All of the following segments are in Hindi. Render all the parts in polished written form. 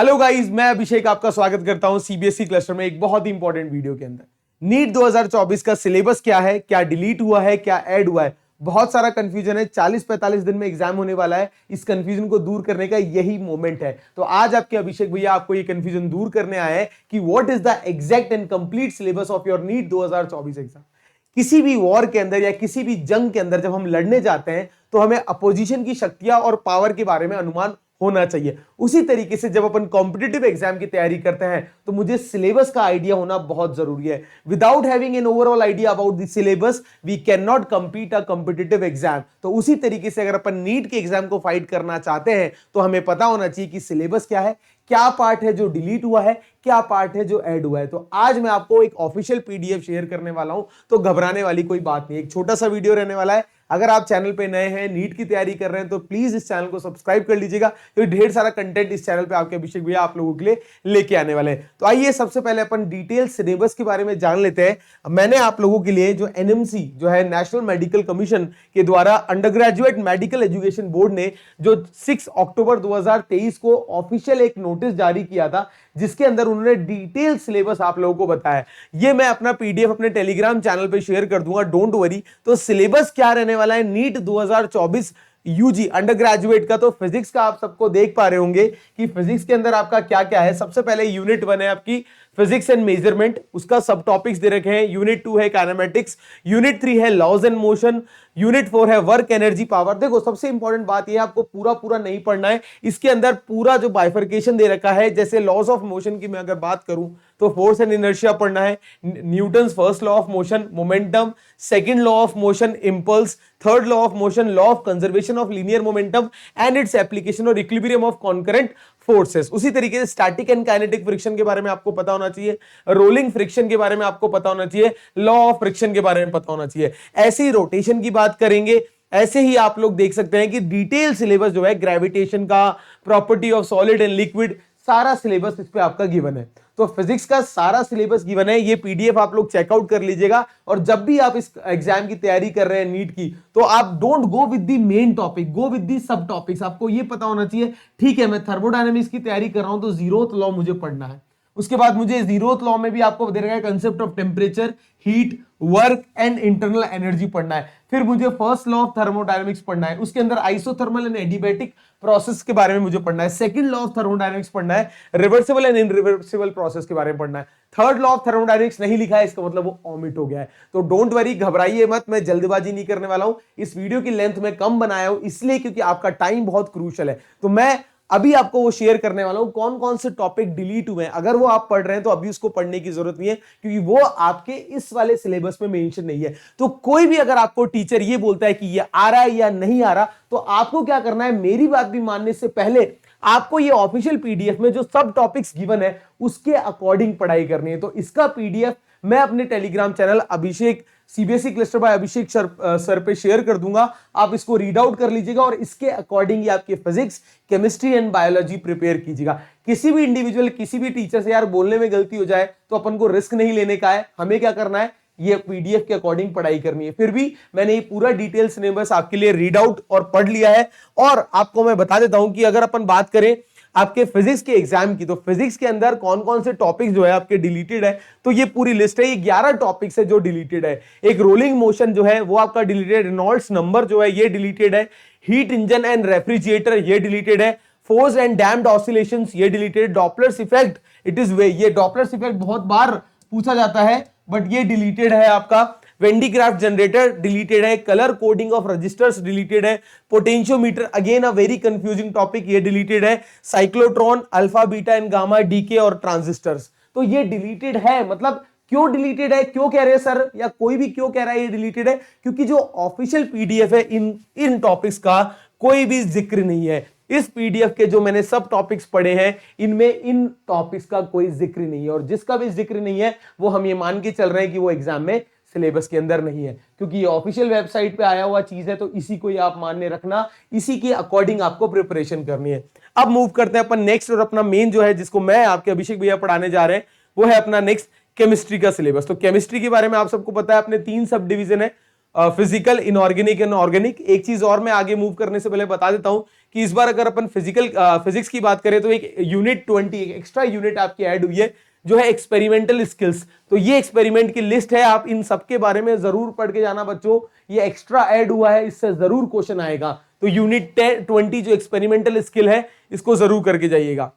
हेलो गाइस, मैं अभिषेक आपका स्वागत करता हूं सीबीएसई क्लस्टर में एक बहुत ही इंपॉर्टेंट वीडियो के अंदर। नीट 2024 का सिलेबस क्या है, क्या डिलीट हुआ है, क्या ऐड हुआ है, बहुत सारा कंफ्यूजन है। 40-45 दिन में एग्जाम होने वाला है। इस कंफ्यूजन को दूर करने का यही मोमेंट है। तो आज आपके अभिषेक भैया आपको ये कंफ्यूजन दूर करने आए हैं कि what is the exact and complete syllabus of your NEET 2024 exam. किसी भी वॉर के अंदर या किसी भी जंग के अंदर जब हम लड़ने जाते हैं तो हमें अपोजिशन की शक्तियां और पावर के बारे में अनुमान होना चाहिए। उसी तरीके से जब अपन कॉम्पिटिटिव एग्जाम की तैयारी करते हैं तो मुझे सिलेबस का आइडिया होना बहुत जरूरी है। Without having an overall idea about the syllabus we can not compete a competitive exam. तो उसी तरीके से अगर अपन नीट के एग्जाम को फाइट करना चाहते हैं तो हमें पता होना चाहिए कि सिलेबस क्या है, क्या पार्ट है जो डिलीट हुआ है, क्या पार्ट है जो ऐड हुआ है। तो आज मैं आपको एक ऑफिशियल पीडीएफ शेयर करने वाला हूं, तो घबराने वाली कोई बात नहीं। एक छोटा सा वीडियो रहने वाला है। अगर आप चैनल पे नए हैं, नीट की तैयारी कर रहे हैं, तो प्लीज इस चैनल को सब्सक्राइब कर लीजिएगा, क्योंकि ढेर सारा कंटेंट इस चैनल पे आपके अभिषेक भैया आप लोगों के लिए लेके आने वाले हैं। तो आइए सबसे पहले अपन डिटेल सिलेबस के बारे में जान लेते हैं। मैंने आप लोगों के लिए जो एनएमसी जो है नेशनल मेडिकल कमीशन के द्वारा under graduate medical education board ने जो 6 अक्टूबर 2023 को ऑफिशियल एक नोटिस जारी किया था, जिसके अंदर उन्होंने डिटेल सिलेबस आप लोगों को बताया। ये मैं अपना पीडीएफ अपने टेलीग्राम चैनल पे शेयर कर दूंगा, डोंट वरी। तो सिलेबस क्या रहने वाला है नीट 2024 यूजी अंडर ग्रेजुएट का। तो फिजिक्स का आप सबको देख पा रहे होंगे कि फिजिक्स के अंदर आपका क्या क्या है। सबसे पहले यूनिट 1 है आपकी फिजिक्स एंड मेजरमेंट, उसका सब टॉपिक्स दे रखे हैं। यूनिट 2 है काइनेमेटिक्स, यूनिट 3 है लॉज एंड मोशन, यूनिट 4 है वर्क एनर्जी पावर। देखो सबसे इंपॉर्टेंट बात यह आपको पूरा नहीं पढ़ना है। इसके अंदर पूरा जो बाइफर्केशन दे रखा है, जैसे लॉज ऑफ मोशन की मैं अगर बात करूं तो फोर्स एंड इनर्शिया पढ़ना है, Newton's first law of motion momentum, second law of motion impulse, third law of motion law of conservation of linear momentum and its application और इक्विलिब्रियम ऑफ कॉन्करेंट फोर्सेस। उसी तरीके से स्टैटिक एंड काइनेटिक फ्रिक्शन के बारे में आपको पता होना चाहिए, रोलिंग फ्रिक्शन के बारे में आपको पता होना चाहिए, लॉ ऑफ फ्रिक्शन के बारे में पता होना चाहिए। ऐसे ही रोटेशन की बात करेंगे। ऐसे ही आप लोग देख सकते हैं कि डिटेल सिलेबस जो है ग्रेविटेशन का, property of solid and liquid, सारा सिलेबस इस पे आपका गिवन है। तो फिजिक्स का सारा सिलेबस गिवन है। ये पीडीएफ आप लोग चेकआउट कर लीजिएगा। और जब भी आप इस एग्जाम की तैयारी कर रहे हैं नीट की, तो आप don't go with the main topic, go with the sub topics. आपको ये पता होना चाहिए, ठीक है मैं थर्मोडायनेमिक्स की तैयारी कर रहा हूं तो जीरोथ लॉ मुझे पढ़ना है। उसके बाद मुझे जीरोथ लॉ में भी आपको दे रखा है concept of temperature, heat, work and internal energy पढ़ना है। फिर मुझे फर्स्ट लॉ ऑफ थर्मोडायनेमिक्स पढ़ना है, उसके अंदर आइसोथर्मल एंड एडियाबैटिक प्रोसेस के बारे में मुझे पढ़ना है। सेकंड लॉ ऑफ थर्मोडायनेमिक्स पढ़ना है, रिवर्सिबल एंड इनरिवर्सिबल प्रोसेस के बारे में पढ़ना है। थर्ड लॉ ऑफ थर्मोडायनेमिक्स नहीं लिखा है, इसका मतलब वो ऑमिट हो गया है। तो डोंट वरी, घबराइए मत, मैं जल्दबाजी नहीं करने वाला हूं। इस वीडियो की लेंथ में कम बनाया हूं इसलिए क्योंकि आपका टाइम बहुत क्रूशियल है। तो मैं अभी आपको वो शेयर करने वाला हूं कौन कौन से टॉपिक डिलीट हुए हैं। अगर वो आप पढ़ रहे हैं तो अभी उसको पढ़ने की जरूरत नहीं है, क्योंकि वो आपके इस वाले सिलेबस में मेंशन नहीं है। तो कोई भी अगर आपको टीचर ये बोलता है कि ये आ रहा है या नहीं आ रहा, तो आपको क्या करना है, मेरी बात भी मानने से पहले आपको ये ऑफिशियल पीडीएफ में जो सब टॉपिक्स गिवन है उसके अकॉर्डिंग पढ़ाई करनी है। तो इसका पीडीएफ मैं अपने टेलीग्राम चैनल अभिषेक सीबीएसई क्लस्टर बाय अभिषेक सर पे शेयर कर दूंगा। आप इसको रीड आउट कर लीजिएगा और इसके अकॉर्डिंग ही आपके physics, chemistry and biology prepare कीजिएगा। किसी भी इंडिविजुअल, किसी भी टीचर से यार बोलने में गलती हो जाए तो अपन को रिस्क नहीं लेने का है। हमें क्या करना है, ये पीडीएफ के अकॉर्डिंग पढ़ाई करनी है। फिर भी मैंने ये पूरा डिटेल सिलेबस आपके लिए रीड आउट और पढ़ लिया है। और आपको मैं बता देता हूं कि अगर अपन बात करें आपके फिजिक्स के एग्जाम की, तो फिजिक्स के अंदर कौन कौन से टॉपिक्स जो है आपके डिलीटेड है, तो ये पूरी लिस्ट है। ये 11 टॉपिक्स है जो डिलीटेड है। एक रोलिंग मोशन जो है वो आपका डिलीटेड, रेनॉल्ड्स नंबर जो है ये डिलीटेड है, हीट इंजन एंड रेफ्रिजरेटर ये डिलीटेड है, फोर्स एंड डैम्प्ड ऑसिलेशंस ये deleted, Doppler's effect it is way, ये डॉपलर्स इफेक्ट बहुत बार पूछा जाता है बट ये डिलीटेड है आपका। वेंडीक्राफ्ट जनरेटर डिलीटेड है, colour coding of resistors deleted है, potentiometer again a very confusing topic ये डिलीटेड है, cyclotron, alpha beta and gamma decay और ट्रांजिस्टर्स, तो ये डिलीटेड है। मतलब क्यों डिलीटेड है, क्यों कह रहे हैं सर, या कोई भी क्यों कह रहा है ये डिलीटेड है, क्योंकि जो ऑफिशियल पीडीएफ है इन टॉपिक्स का कोई भी जिक्र नहीं है। इस पीडीएफ के जो मैंने सब टॉपिक्स पढ़े हैं इनमें इन टॉपिक्स का कोई जिक्र नहीं है, और जिसका भी जिक्र नहीं है वो हम ये मान के चल रहे हैं कि वो एग्जाम में सिलेबस के अंदर नहीं है, क्योंकि ये ऑफिशियल वेबसाइट पे आया हुआ चीज है। तो इसी को ही आप मानने रखना, इसी के अकॉर्डिंग आपको प्रिपरेशन करनी है। अब मूव करते हैं अपन नेक्स्ट, और अपना मेन जो है जिसको मैं आपके अभिषेक भैया पढ़ाने जा रहे हैं वो है अपना नेक्स्ट केमिस्ट्री का सिलेबस। तो केमिस्ट्री के बारे में आप सबको पता है अपने 3 सब डिवीजन है, फिजिकल, इनऑर्गेनिक एंड ऑर्गेनिक। एक चीज और मैं आगे मूव करने से पहले बता देता हूं कि इस बार अगर अपन फिजिक्स की बात करें तो एक यूनिट 20 एक एक्स्ट्रा यूनिट आपकी ऐड हुई है जो है एक्सपेरिमेंटल स्किल्स। तो ये एक्सपेरिमेंट की लिस्ट है, आप इन सब के बारे में जरूर पढ़ के जाना बच्चों, ये एक्स्ट्रा ऐड हुआ है, इससे जरूर क्वेश्चन आएगा। तो यूनिट 20 जो एक्सपेरिमेंटल स्किल है इसको जरूर करके जाइएगा।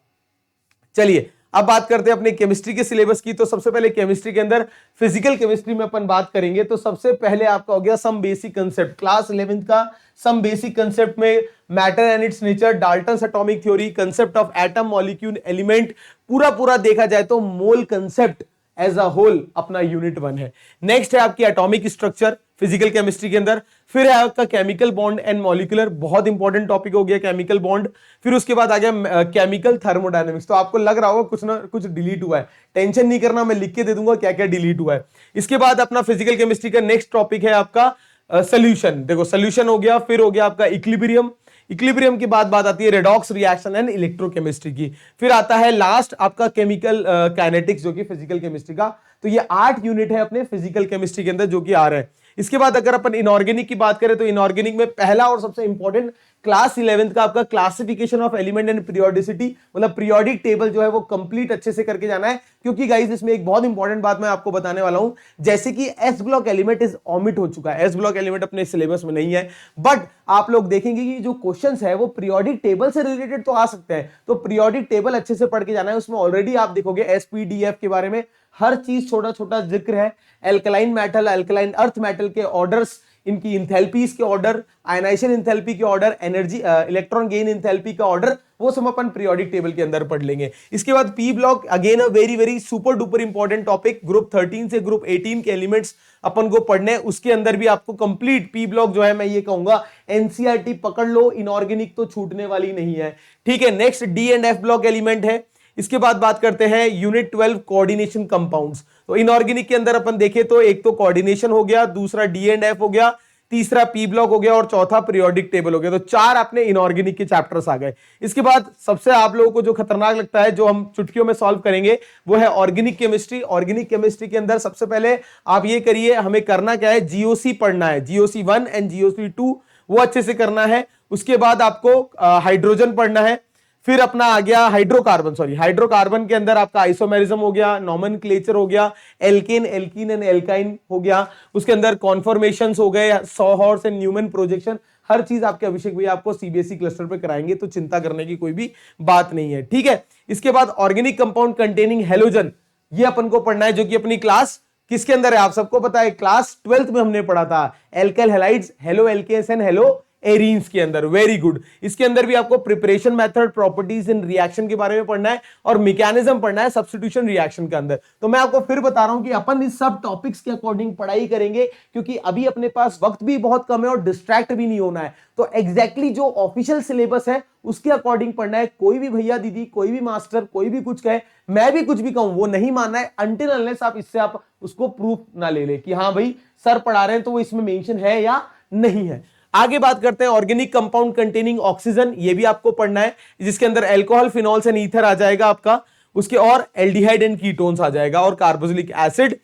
चलिए अब बात करते हैं अपने केमिस्ट्री के सिलेबस की। तो सबसे पहले केमिस्ट्री के अंदर फिजिकल केमिस्ट्री में अपन बात करेंगे। तो सबसे पहले आपका हो गया सम बेसिक कंसेप्ट, क्लास 11th का सम बेसिक कंसेप्ट में matter and its nature, Dalton's atomic theory, concept of atom, molecule, element, पूरा देखा जाए तो mole concept as a whole अपना यूनिट 1 है। नेक्स्ट है आपकी एटॉमिक स्ट्रक्चर फिजिकल केमिस्ट्री के अंदर, फिर है आपका केमिकल बॉन्ड एंड मॉलिक्यूलर, बहुत इंपॉर्टेंट टॉपिक हो गया केमिकल बॉन्ड। फिर उसके बाद आ गया केमिकल थर्मोडायनेमिक्स। तो आपको लग रहा होगा कुछ ना कुछ डिलीट हुआ है, टेंशन नहीं करना, मैं लिख के दे दूंगा क्या क्या डिलीट हुआ है। इसके बाद अपना फिजिकल केमिस्ट्री का नेक्स्ट टॉपिक है आपका सोल्यूशन। देखो सोल्यूशन हो गया, फिर हो गया आपका इक्विलिब्रियम, इक्विलिब्रियम की बात आती है रेडॉक्स रिएक्शन एंड इलेक्ट्रोकेमिस्ट्री की। फिर आता है लास्ट आपका केमिकल काइनेटिक्स जो कि फिजिकल केमिस्ट्री का। तो ये 8 यूनिट है अपने फिजिकल केमिस्ट्री के अंदर जो कि आ रहे हैं। इसके बाद अगर अपन इनऑर्गेनिक की बात करें तो इनऑर्गेनिक में पहला और सबसे इंपॉर्टेंट क्लास 11th का आपका classification of element and periodicity, मतलब पीरियोडिक टेबल जो है वो कंप्लीट अच्छे से करके जाना है। क्योंकि गाइस इसमें एक बहुत इंपॉर्टेंट बात मैं आपको बताने वाला हूं, जैसे कि S block element is omit हो चुका है, एस ब्लॉक एलिमेंट अपने सिलेबस में नहीं है, बट आप लोग देखेंगे कि जो क्वेश्चंस है वो पीरियोडिक टेबल से रिलेटेड तो आ सकते हैं। तो पीरियोडिक टेबल अच्छे से पढ़ के जाना है, उसमें ऑलरेडी आप देखोगे एसपीडीएफ के बारे में हर चीज छोटा छोटा जिक्र है। Alkaline metal, alkaline earth metal के ऑर्डर्स, इनकी इंथैल्पीज के ऑर्डर, आयनाइजेशन इंथैल्पी के order, energy electron gain enthalpy का ऑर्डर, वो सब अपन पीरियोडिक टेबल के अंदर पढ़ लेंगे। इसके बाद P block, again a very super duper important topic, group 13 से ग्रुप 18 के एलिमेंट्स अपन को पढ़ने, उसके अंदर भी आपको कंप्लीट पी ब्लॉक जो है मैं ये कहूंगा एनसीईआरटी पकड़ लो, इनऑर्गेनिक तो छूटने वाली नहीं है, ठीक है। Next D and F block element है। इसके बाद बात करते हैं यूनिट 12 कोऑर्डिनेशन कंपाउंड्स। तो इनऑर्गेनिक के अंदर अपन देखें तो एक तो कोऑर्डिनेशन हो गया, दूसरा डी एंड एफ हो गया, तीसरा पी ब्लॉक हो गया और चौथा पीरियोडिक टेबल हो गया। तो 4 अपने इनऑर्गेनिक के चैप्टर्स आ गए। इसके बाद सबसे आप लोगों को जो खतरनाक लगता है, जो हम चुटकियों में सॉल्व करेंगे, वो है ऑर्गेनिक केमिस्ट्री। ऑर्गेनिक केमिस्ट्री के अंदर सबसे पहले आप ये करिए, हमें करना क्या है, जीओसी पढ़ना है, जीओसी 1 एंड जीओसी 2 वो अच्छे से करना है। उसके बाद आपको हाइड्रोजन पढ़ना है। फिर अपना आ गया हाइड्रोकार्बन, हाइड्रोकार्बन के अंदर आपका आइसोमेरिज्म हो गया, नॉमेनक्लेचर हो गया, एल्केन, एल्कीन एंड एल्काइन हो गया। उसके अंदर कॉन्फॉर्मेशंस हो गए, सॉहॉर्स एंड न्यूमैन प्रोजेक्शन, हर चीज आपके अभिषेक भैया आपको सीबीएसई क्लस्टर पे कराएंगे, तो चिंता करने की कोई भी बात नहीं है, ठीक है। इसके बाद ऑर्गेनिक कंपाउंड कंटेनिंग हेलोजन, ये अपन को पढ़ना है, जो कि अपनी क्लास किसके अंदर है आप सबको पता है, क्लास 12th में हमने पढ़ा था, alkyl halides, haloalkanes and haloarenes के अंदर, वेरी गुड। इसके अंदर भी आपको प्रिपरेशन मेथड, प्रॉपर्टीज इन रिएक्शन के बारे में पढ़ना है और मैकेनिज्म पढ़ना है सब्स्टिट्यूशन रिएक्शन के अंदर। तो मैं आपको फिर बता रहा हूं कि अपन इस सब टॉपिक्स के अकॉर्डिंग पढ़ाई करेंगे, क्योंकि अभी अपने पास वक्त भी बहुत कम है और डिस्ट्रैक्ट भी नहीं होना है। तो एग्जैक्टली जो ऑफिशियल सिलेबस है उसके अकॉर्डिंग पढ़ना है। कोई भी भैया दीदी, कोई भी मास्टर, कोई भी कुछ कहे, मैं भी कुछ भी कहूं, वो नहीं मानना है अनटिल अनलेस आप इससे आप उसको प्रूफ ना ले ले कि हाँ भाई सर पढ़ा रहे हैं तो वो इसमें मेंशन है या नहीं है। आगे बात करते हैं ऑर्गेनिक कंपाउंड कंटेनिंग ऑक्सीजन, ये भी आपको पढ़ना है, जिसके अंदर अल्कोहल, फिनॉल्स एंड ईथर आ जाएगा आपका, उसके और एल्डिहाइड एंड कीटोन्स आ जाएगा और कार्बोक्सिलिक एसिड।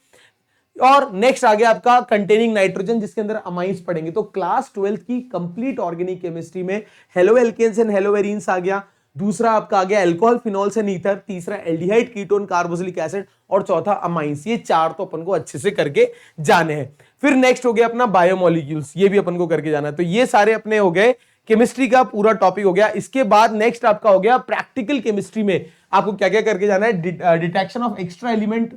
और नेक्स्ट आ गया आपका कंटेनिंग नाइट्रोजन, जिसके अंदर अमाइंस पढ़ेंगे। तो क्लास 12th की कंप्लीट ऑर्गेनिक केमिस्ट्री में haloalkanes and haloarenes आ गया, दूसरा आपका आ गया अल्कोहल, फिनॉल्स एंड ईथर, तीसरा एल्डिहाइड, कीटोन, कार्बोक्सिलिक एसिड और चौथा अमाइंस। ये 4 तो अपन को अच्छे से करके जाने हैं। फिर नेक्स्ट हो गया अपना बायोमोलिक्यूल्स, ये भी अपन को करके जाना है। तो ये सारे अपने हो गए केमिस्ट्री का पूरा टॉपिक हो गया। इसके बाद नेक्स्ट आपका हो गया प्रैक्टिकल केमिस्ट्री में आपको क्या क्या करके जाना है, डिटेक्शन ऑफ एक्स्ट्रा एलिमेंट,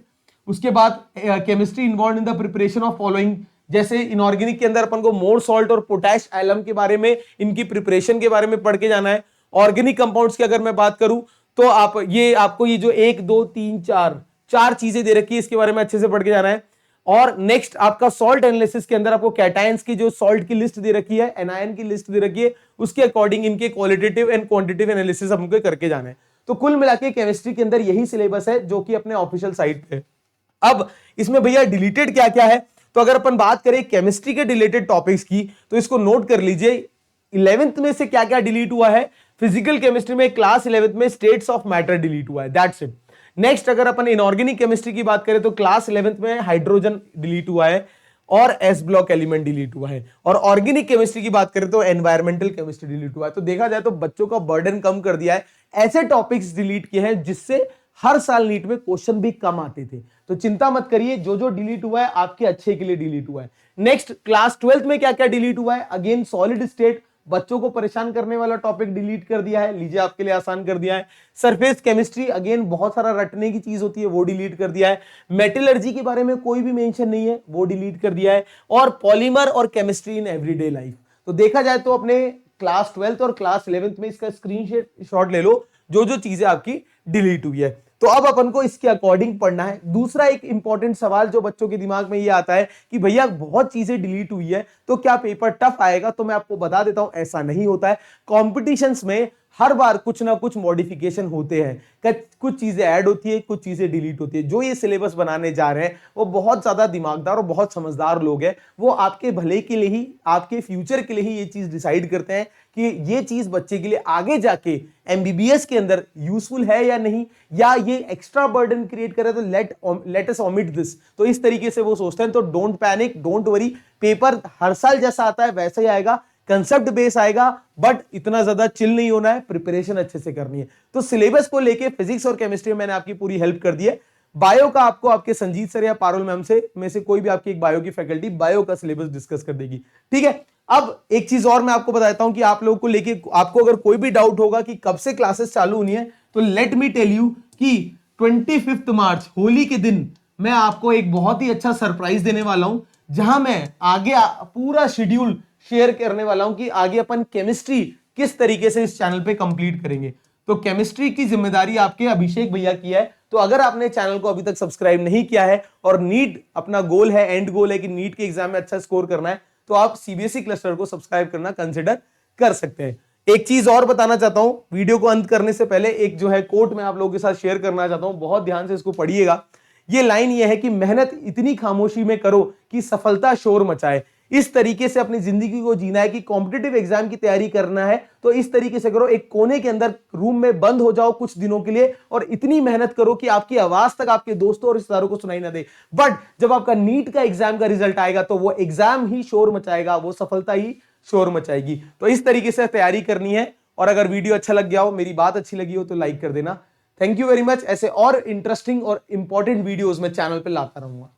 उसके बाद chemistry involve in the preparation of following, जैसे इनऑर्गेनिक के अंदर अपन को मोर सॉल्ट और पोटैश एलम के बारे में, इनकी प्रिपरेशन के बारे में पढ़ के जाना है। ऑर्गेनिक कंपाउंड्स की अगर मैं बात करूं तो आपको ये जो 1 2 3 4 चीजें दे रखी है, इसके बारे में अच्छे से पढ़ के जाना है। और नेक्स्ट आपका सॉल्ट एनालिसिस के अंदर आपको कैटायंस की जो सॉल्ट की लिस्ट दे रखी है, एनायन की लिस्ट दे रखी है, उसके अकॉर्डिंग इनके क्वालिटेटिव एंड क्वांटिटेटिव एनालिसिस हमको करके जाना है। तो कुल मिला के केमिस्ट्री के अंदर यही सिलेबस है जो कि अपने ऑफिशियल साइट पे। अब इसमें भैया डिलीटेड क्या क्या है, तो अगर अपन बात करें केमिस्ट्री के डिलीटेड टॉपिक्स की तो इसको नोट कर लीजिए। 11th में से क्या क्या डिलीट हुआ है, फिजिकल केमिस्ट्री में क्लास 11th में स्टेट्स ऑफ मैटर डिलीट हुआ है, दैट्स इट। नेक्स्ट अगर अपन इनऑर्गेनिक केमिस्ट्री की बात करें तो क्लास 11th में हाइड्रोजन डिलीट हुआ है, और एस ब्लॉक एलिमेंट डिलीट हुआ है। और ऑर्गेनिक केमिस्ट्री की बात करें तो एनवायरमेंटल केमिस्ट्री डिलीट हुआ है। तो देखा जाए तो बच्चों का बर्डन कम कर दिया है, ऐसे टॉपिक्स डिलीट किए हैं जिससे हर साल नीट में क्वेश्चन भी कम आते थे। तो चिंता मत करिए, जो जो डिलीट हुआ है आपके अच्छे के लिए डिलीट हुआ है। नेक्स्ट, क्लास 12th में क्या क्या डिलीट हुआ है? अगेन सॉलिड स्टेट, बच्चों को परेशान करने वाला टॉपिक डिलीट कर दिया है, लीजिए आपके लिए आसान कर दिया है। सरफेस केमिस्ट्री, अगेन बहुत सारा रटने की चीज होती है, वो डिलीट कर दिया है। मेटलर्जी के बारे में कोई भी मेंशन नहीं है, वो डिलीट कर दिया है। और पॉलीमर और केमिस्ट्री इन एवरीडे लाइफ। तो देखा जाए तो अपने क्लास 12th और क्लास 11th में इसका स्क्रीनशॉट ले लो, जो जो चीजें आपकी डिलीट हुई है। तो अब अपन को इसके अकॉर्डिंग पढ़ना है। दूसरा एक इंपॉर्टेंट सवाल जो बच्चों के दिमाग में ये आता है कि भैया बहुत चीजें डिलीट हुई है तो क्या पेपर टफ आएगा? तो मैं आपको बता देता हूं, ऐसा नहीं होता है। कॉम्पिटिशन्स में हर बार कुछ ना कुछ मॉडिफिकेशन होते हैं, कुछ चीजें ऐड होती है, कुछ चीजें डिलीट होती है। जो ये सिलेबस बनाने जा रहे हैं वो बहुत ज्यादा दिमागदार और बहुत समझदार लोग हैं। वो आपके भले के लिए ही, आपके फ्यूचर के लिए ही ये चीज डिसाइड करते हैं कि ये चीज बच्चे के लिए आगे जाके एमबीबीएस के अंदर यूजफुल है या नहीं, या ये एक्स्ट्रा बर्डन क्रिएट करे, तो लेट अस ओमिट दिस। तो इस तरीके से वो सोचते हैं। तो don't panic, don't worry, paper हर साल जैसा आता है वैसा ही आएगा, कंसेप्ट बेस आएगा, बट इतना ज्यादा चिल नहीं होना है, प्रिपरेशन अच्छे से करनी है। तो सिलेबस को लेके फिजिक्स और केमिस्ट्री में मैंने आपकी पूरी हेल्प कर दी है। बायो का आपको आपके संजीत सर या पारुल मैम में से कोई भी आपकी एक बायो की फैकल्टी बायो का सिलेबस डिस्कस कर देगी, ठीक है। अब एक चीज और मैं आपको बताता हूं कि आप लोगों को लेके आपको अगर कोई भी डाउट होगा कि कब से क्लासेस चालू होनी है, तो लेट मी टेल यू कि 25 मार्च होली के दिन मैं आपको एक बहुत ही अच्छा सरप्राइज देने वाला हूं, जहां मैं आगे पूरा शेड्यूल शेयर करने वाला हूं कि आगे अपन केमिस्ट्री किस तरीके से इस चैनल पे कंप्लीट करेंगे। तो केमिस्ट्री की जिम्मेदारी आपके अभिषेक भैया की है। तो अगर आपने चैनल को अभी तक सब्सक्राइब नहीं किया है और नीट अपना गोल है, एंड गोल है कि नीट के एग्जाम में अच्छा स्कोर करना है, तो आप सीबीएसई क्लस्टर को सब्सक्राइब करना कंसिडर कर सकते हैं। एक चीज और बताना चाहता हूं, वीडियो को अंत करने से पहले एक जो है कोट मैं आप लोगों के साथ शेयर करना चाहता हूं, बहुत ध्यान से इसको पढ़िएगा। ये लाइन ये है कि मेहनत इतनी खामोशी में करो कि सफलता शोर मचाए। इस तरीके से अपनी जिंदगी को जीना है कि कॉम्पिटिटिव एग्जाम की तैयारी करना है तो इस तरीके से करो, एक कोने के अंदर रूम में बंद हो जाओ कुछ दिनों के लिए और इतनी मेहनत करो कि आपकी आवाज तक आपके दोस्तों और रिश्तेदारों को सुनाई ना दे। बट जब आपका नीट का एग्जाम का रिजल्ट आएगा तो वो एग्जाम ही शोर मचाएगा, वो सफलता ही शोर मचाएगी। तो इस तरीके से तैयारी करनी है। और अगर वीडियो अच्छा लग गया हो, मेरी बात अच्छी लगी हो, तो लाइक कर देना। Thank you very much. ऐसे और इंटरेस्टिंग और इंपॉर्टेंट वीडियोस मैं चैनल पे लाता रहूंगा।